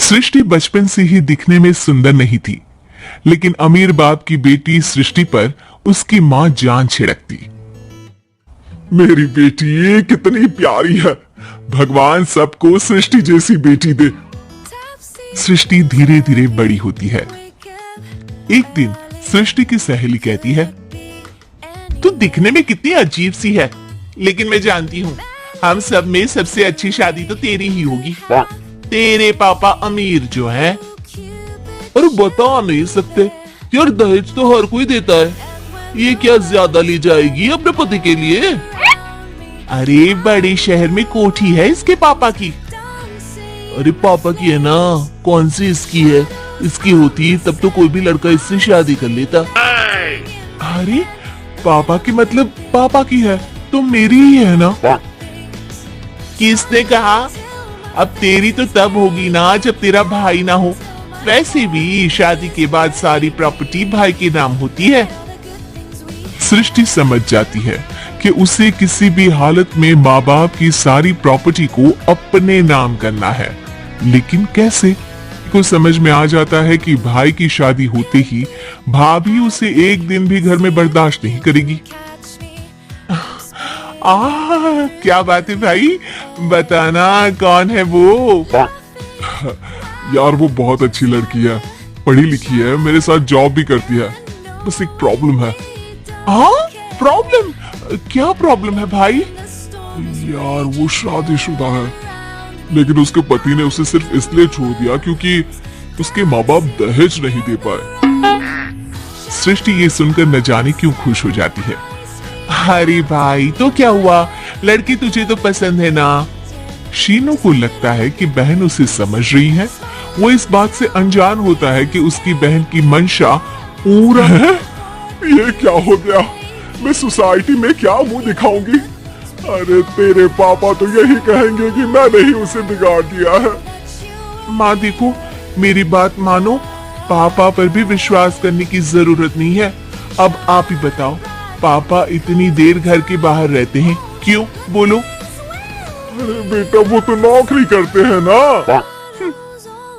सृष्टि बचपन से ही दिखने में सुंदर नहीं थी, लेकिन अमीर बाप की बेटी सृष्टि पर उसकी मां जान छिड़कती। मेरी बेटी ये कितनी प्यारी है, भगवान सबको सृष्टि जैसी बेटी दे। सृष्टि धीरे धीरे बड़ी होती है। एक दिन सृष्टि की सहेली कहती है, तू दिखने में कितनी अजीब सी है, लेकिन मैं जानती हूँ हम सब में सबसे अच्छी शादी तो तेरी ही होगी। तेरे पापा अमीर जो है। अरे बता नहीं सकते यार, दहेज तो हर कोई देता है, ये क्या ज्यादा ले जाएगी अपने पति के लिए? अरे बड़े शहर में कोठी है इसके पापा की। अरे पापा की है ना, कौन सी इसकी है? इसकी होती तब तो कोई भी लड़का इससे शादी कर लेता। अरे पापा की मतलब पापा की है तो मेरी ही है ना? किसने कहा? अब तेरी तो तब होगी ना जब तेरा भाई ना हो। वैसे भी शादी के बाद सारी प्रॉपर्टी भाई के नाम होती है। सृष्टि समझ जाती है कि उसे किसी भी हालत में माँ बाप की सारी प्रॉपर्टी को अपने नाम करना है, लेकिन कैसे? को समझ में आ जाता है कि भाई की शादी होते ही भाभी उसे एक दिन भी घर में बर्दाश्त नहीं करेगी। क्या बात है भाई, बताना कौन है वो? यार वो बहुत अच्छी लड़की है, पढ़ी लिखी है, मेरे साथ जॉब भी करती है, बस एक प्रॉब्लम है। प्रॉब्लम? क्या प्रॉब्लम है भाई? यार वो शादीशुदा है, लेकिन उसके पति ने उसे सिर्फ इसलिए छोड़ दिया क्योंकि उसके माँ बाप दहेज नहीं दे पाए। सृष्टि ये सुनकर न जाने क्यों खुश हो जाती है। अरे भाई तो क्या हुआ, लड़की तुझे तो पसंद है ना? शीनू को लगता है कि बहन उसे समझ रही है। वो इस बात से अनजान होता है कि उसकी बहन की मंशा पूरा है। ये क्या हो गया? मैं सोसाइटी में क्या मुंह दिखाऊंगी? अरे तेरे पापा तो यही कहेंगे कि मैंने ही उसे बिगाड़ दिया है। माँ देखो, मेरी बात मानो, पापा पर भी विश्वास करने की जरूरत नहीं है। अब आप ही बताओ, पापा इतनी देर घर के बाहर रहते हैं क्यों? बोलो। अरे बेटा वो तो नौकरी करते हैं ना।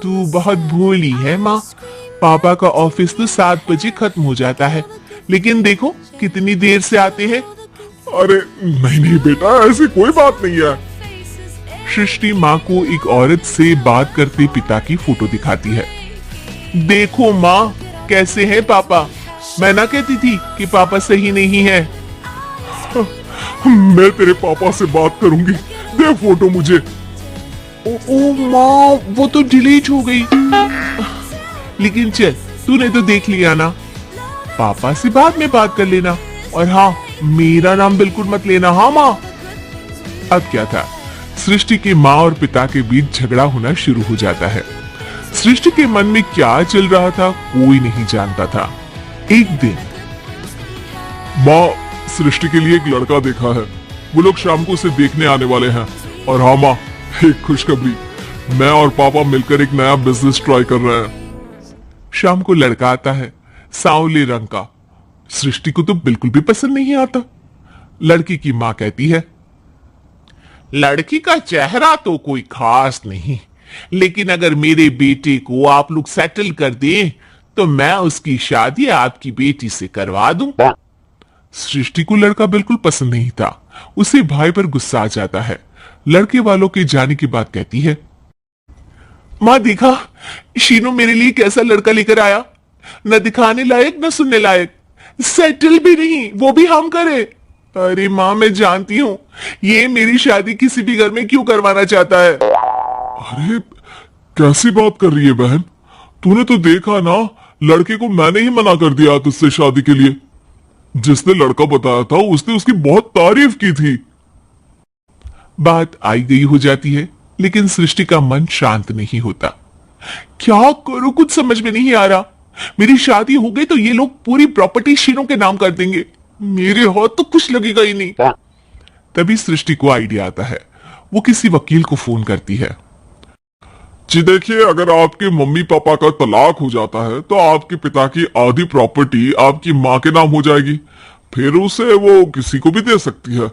तू बहुत भोली है माँ, पापा का ऑफिस तो 7 बजे खत्म हो जाता है, लेकिन देखो कितनी देर से आते हैं। अरे नहीं बेटा, ऐसी कोई बात नहीं है। सृष्टि माँ को एक औरत से बात करते पिता की फोटो दिखाती है। देखो माँ, कैसे हैं पापा? मैं ना कहती थी कि पापा सही नहीं है। मैं तेरे पापा से बात करूंगी, दे फोटो मुझे। ओ माँ, वो तो डिलीट हो गई। लेकिन चल, तूने तो देख लिया ना, पापा से बाद में बात कर लेना। और हाँ, मेरा नाम बिल्कुल मत लेना। हाँ माँ। अब क्या था, सृष्टि के माँ और पिता के बीच झगड़ा होना शुरू हो जाता है। सृष्टि के मन में क्या चल रहा था कोई नहीं जानता था। एक दिन माँ, सृष्टि के लिए एक लड़का देखा है, वो लोग शाम को उसे देखने आने वाले हैं। और हाँ माँ, एक खुशखबरी, मैं और पापा मिलकर एक नया बिजनेस ट्राई कर रहे हैं। शाम को लड़का आता है, सांवले रंग का। सृष्टि को तो बिल्कुल भी पसंद नहीं आता। लड़की की माँ कहती है, लड़की का चेहरा तो कोई खास नहीं, लेकिन अगर मेरे बेटे को आप लोग सेटल कर दें तो मैं उसकी शादी आपकी बेटी से करवा दूं। सृष्टि को लड़का बिल्कुल पसंद नहीं था। उसे भाई पर गुस्सा आ जाता है। लड़के वालों के जाने की बात कहती है, माँ देखा, शीनू मेरे लिए कैसा लड़का लेकर आया, न दिखाने लायक न सुनने लायक, सेटल भी नहीं, वो भी हम करे। अरे माँ, मैं जानती हूँ ये मेरी शादी किसी भी घर में क्यों करवाना चाहता है। अरे कैसी बात कर रही है बहन? तूने तो देखा ना, लड़के को मैंने ही मना कर दिया तुझसे शादी के लिए। जिसने लड़का बताया था उसने उसकी बहुत तारीफ की थी। बात आई गई हो जाती है, लेकिन सृष्टि का मन शांत नहीं होता। क्या करूं, कुछ समझ में नहीं आ रहा। मेरी शादी हो गई तो ये लोग पूरी प्रॉपर्टी शीनू के नाम कर देंगे, मेरे हाथ तो कुछ लगेगा ही नहीं। तभी सृष्टि को आइडिया आता है। वो किसी वकील को फोन करती है। जी देखिए, अगर आपके मम्मी पापा का तलाक हो जाता है तो आपके पिता की आधी प्रॉपर्टी आपकी माँ के नाम हो जाएगी, फिर उसे वो किसी को भी दे सकती है।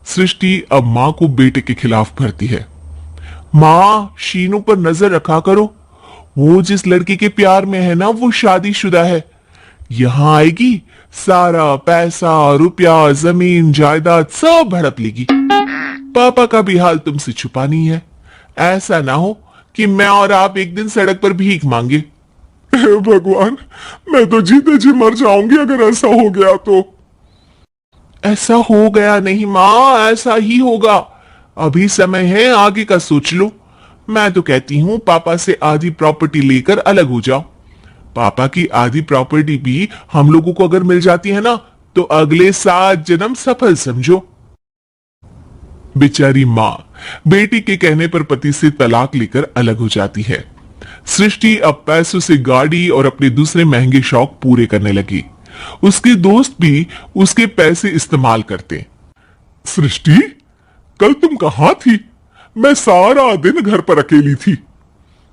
सृष्टि अब माँ को बेटे के खिलाफ भरती है। माँ, शीनू पर नजर रखा करो। वो जिस लड़की के प्यार में है ना, वो शादीशुदा है। यहां आएगी, सारा पैसा, रुपया, जमीन, जायदाद सब हड़प लेगी। पापा का भी हाल तुमसे छुपा नहीं है। ऐसा ना हो कि मैं और आप एक दिन सड़क पर भीख मांगे। हे भगवान, मैं तो जीते जी मर जाऊंगी अगर ऐसा हो गया तो। ऐसा हो गया नहीं माँ, ऐसा ही होगा। अभी समय है, आगे का सोच लो। मैं तो कहती हूँ पापा से आधी प्रॉपर्टी लेकर अलग हो जाओ। पापा की आधी प्रॉपर्टी भी हम लोगों को अगर मिल जाती है ना, तो अगले 7 जन्म सफल समझो। बेचारी माँ बेटी के कहने पर पति से तलाक लेकर अलग हो जाती है। सृष्टि अब पैसों से गाड़ी और अपने दूसरे महंगे शौक पूरे करने लगी। उसके दोस्त भी उसके पैसे इस्तेमाल करते। सृष्टि, कल तुम कहां थी? मैं सारा दिन घर पर अकेली थी।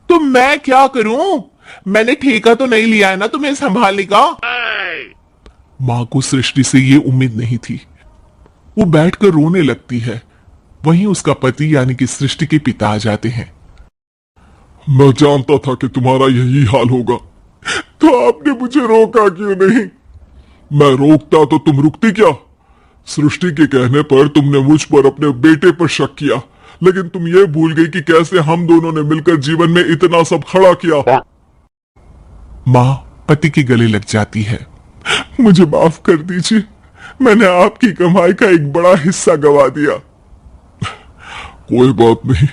तो मैं क्या करूं? मैंने ठेका तो नहीं लिया है ना तुम्हें संभालने का। मां को सृष्टि से ये उम्मीद नहीं थी। वो बैठकर रोने लगती है। वहीं उसका पति यानी कि सृष्टि के पिता आ जाते हैं। मैं जानता था कि तुम्हारा यही हाल होगा, तो आपने मुझे रोका क्यों नहीं? मैं रोकता तो तुम रुकती क्या? सृष्टि के कहने पर तुमने मुझ पर अपने बेटे पर शक किया, लेकिन तुम ये भूल गई कि कैसे हम दोनों ने मिलकर जीवन में इतना सब खड़ा किया। मां पति के गले लग जाती है। मुझे माफ कर दीजिए, मैंने आपकी कमाई का एक बड़ा हिस्सा गवा दिया। कोई बात नहीं,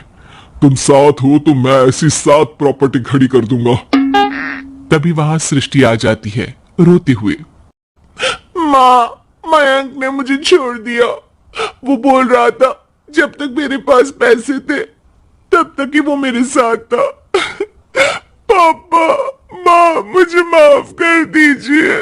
तुम साथ हो तो मैं ऐसी 7 प्रॉपर्टी खड़ी कर दूंगा। तभी वहां सृष्टि आ जाती है रोते हुए। माँ, मयंक ने मुझे छोड़ दिया। वो बोल रहा था जब तक मेरे पास पैसे थे तब तक ही वो मेरे साथ था। पापा, माँ, मुझे माफ कर दीजिए।